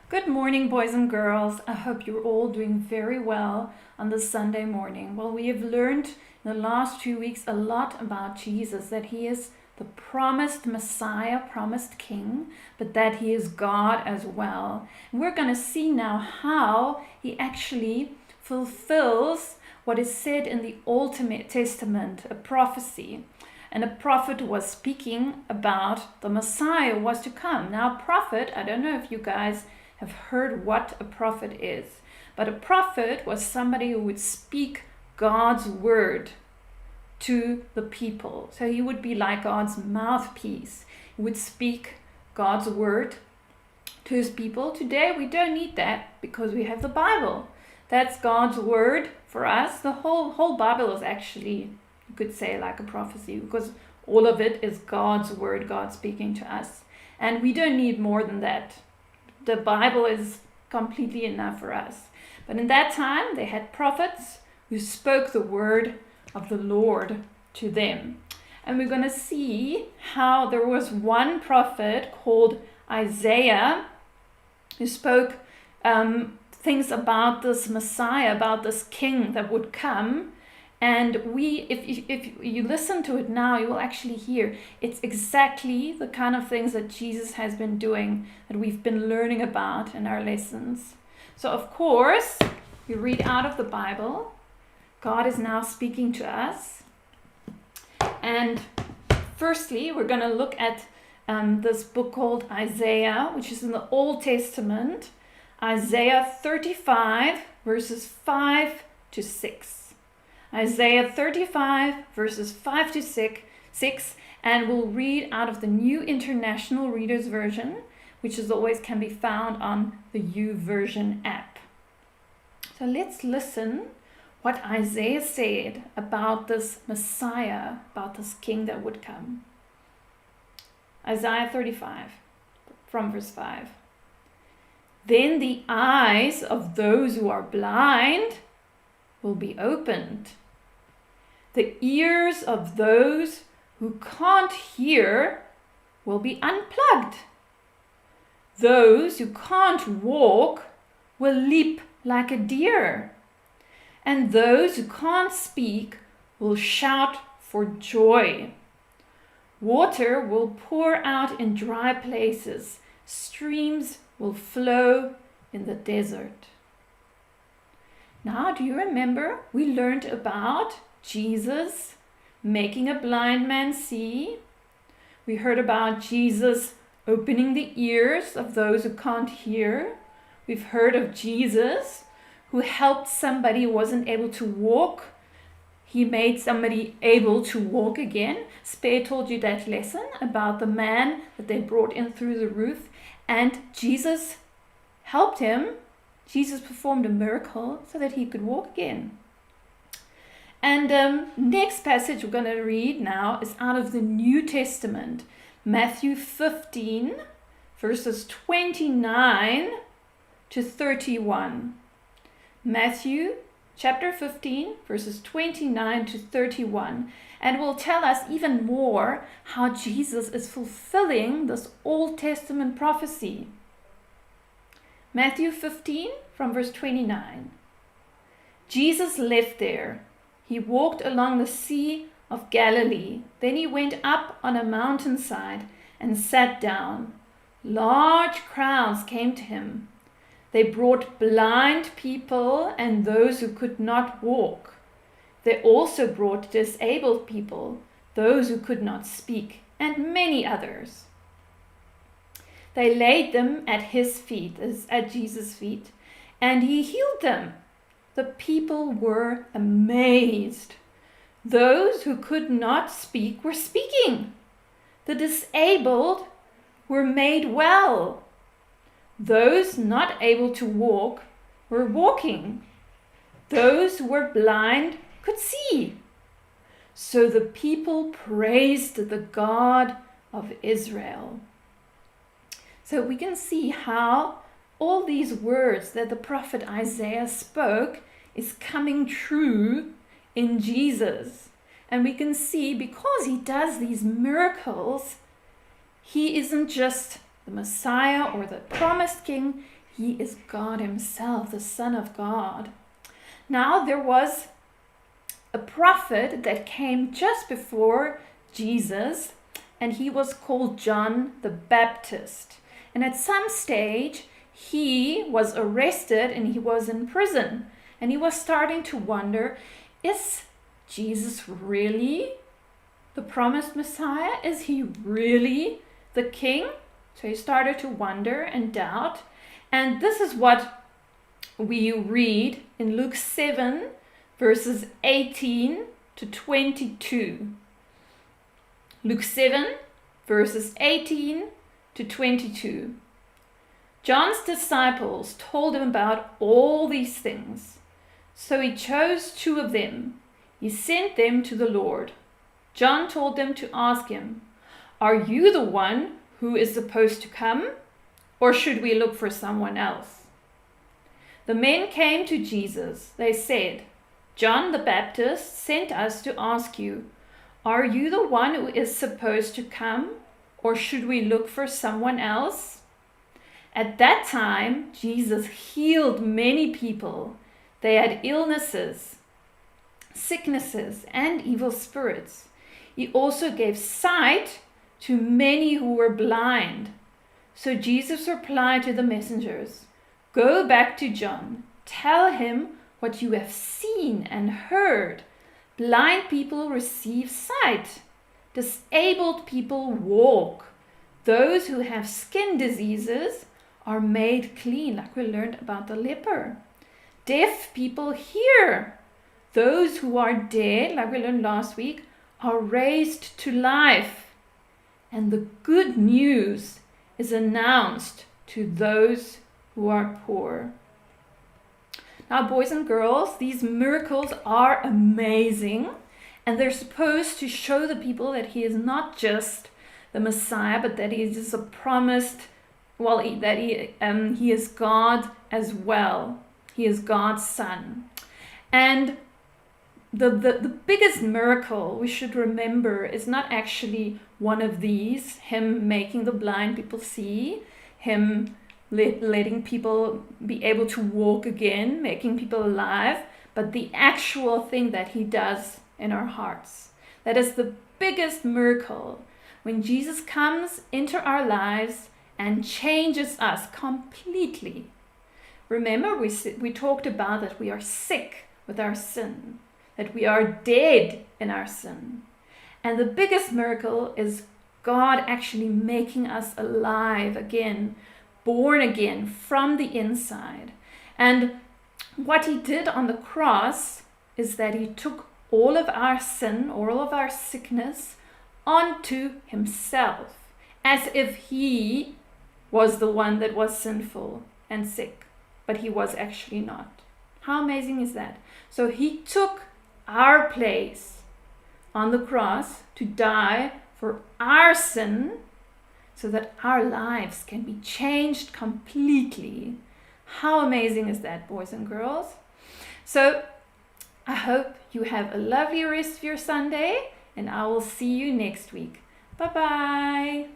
Good morning, boys and girls. I hope you're all doing very well on this Sunday morning. Well, we have learned in the last 2 weeks a lot about Jesus, that he is the promised Messiah, promised King, but that he is God as well. And we're going to see now how he actually fulfills what is said in the Old Testament, a prophecy. And a prophet was speaking about the Messiah was to come. Now, a prophet, I don't know if you guys have heard what a prophet is, but a prophet was somebody who would speak God's word to the people. So he would be like God's mouthpiece. He would speak God's word to his people. Today we don't need that because we have the Bible. That's God's word for us. The whole Bible is actually, you could say, like a prophecy, because all of it is God's word, God speaking to us. And we don't need more than that. The Bible is completely enough for us. But in that time, they had prophets who spoke the word of the Lord to them. And we're going to see how there was one prophet called Isaiah who spoke things about this Messiah, about this king that would come. And if you listen to it now, you will actually hear it's exactly the kind of things that Jesus has been doing, that we've been learning about in our lessons. So of course, we read out of the Bible. God is now speaking to us. And firstly, we're going to look at this book called Isaiah, which is in the Old Testament. Isaiah 35, verses 5 to 6. Isaiah 35, verses 5 to 6, and we'll read out of the New International Reader's Version, which is always can be found on the YouVersion app. So let's listen what Isaiah said about this Messiah, about this king that would come. Isaiah 35, from verse 5. Then the eyes of those who are blind will be opened. The ears of those who can't hear will be unplugged. Those who can't walk will leap like a deer. And those who can't speak will shout for joy. Water will pour out in dry places. Streams will flow in the desert. Now, do you remember we learned about Jesus making a blind man see? We heard about Jesus opening the ears of those who can't hear. We've heard of Jesus who helped somebody who wasn't able to walk. He made somebody able to walk again. Spear told you that lesson about the man that they brought in through the roof, and Jesus helped him. Jesus performed a miracle so that he could walk again. And next passage we're going to read now is out of the New Testament, Matthew 15, verses 29 to 31. Matthew chapter 15, verses 29 to 31. And will tell us even more how Jesus is fulfilling this Old Testament prophecy. Matthew 15, from verse 29. Jesus left there. He walked along the Sea of Galilee. Then he went up on a mountainside and sat down. Large crowds came to him. They brought blind people and those who could not walk. They also brought disabled people, those who could not speak, and many others. They laid them at his feet, at Jesus' feet, and he healed them. The people were amazed. Those who could not speak were speaking. The disabled were made well. Those not able to walk were walking. Those who were blind could see. So the people praised the God of Israel. So we can see how all these words that the prophet Isaiah spoke is coming true in Jesus. And we can see because he does these miracles, he isn't just the Messiah or the promised king. He is God himself, the Son of God. Now there was a prophet that came just before Jesus, and he was called John the Baptist. And at some stage, he was arrested and he was in prison. And he was starting to wonder, is Jesus really the promised Messiah? Is he really the king? So he started to wonder and doubt. And this is what we read in Luke 7, verses 18 to 22. Luke 7, verses 18 to 22. John's disciples told him about all these things. So he chose 2 of them. He sent them to the Lord. John told them to ask him, "Are you the one who is supposed to come, or should we look for someone else?" The men came to Jesus. They said, "John the Baptist sent us to ask you, are you the one who is supposed to come, or should we look for someone else?" At that time, Jesus healed many people. They had illnesses, sicknesses, and evil spirits. He also gave sight to many who were blind. So Jesus replied to the messengers, "Go back to John. Tell him what you have seen and heard. Blind people receive sight. Disabled people walk. Those who have skin diseases are made clean," like we learned about the leper. "Deaf people hear. Those who are dead, like we learned last week, are raised to life. And the good news is announced to those who are poor." Now, boys and girls, these miracles are amazing, and they're supposed to show the people that he is not just the Messiah, but that he is a promised, that he is God as well. He is God's son. And the biggest miracle we should remember is not actually one of these, him making the blind people see, him letting people be able to walk again, making people alive, but the actual thing that he does in our hearts. That is the biggest miracle, when Jesus comes into our lives and changes us completely. Remember, we talked about that we are sick with our sin, that we are dead in our sin. And the biggest miracle is God actually making us alive again, born again from the inside. And what he did on the cross is that he took all of our sin, all of our sickness onto himself, as if he was the one that was sinful and sick, but he was actually not. How amazing is that? So he took our place on the cross to die for our sin, so that our lives can be changed completely. How amazing is that, boys and girls? So I hope you have a lovely rest of your Sunday, and I will see you next week. Bye-bye.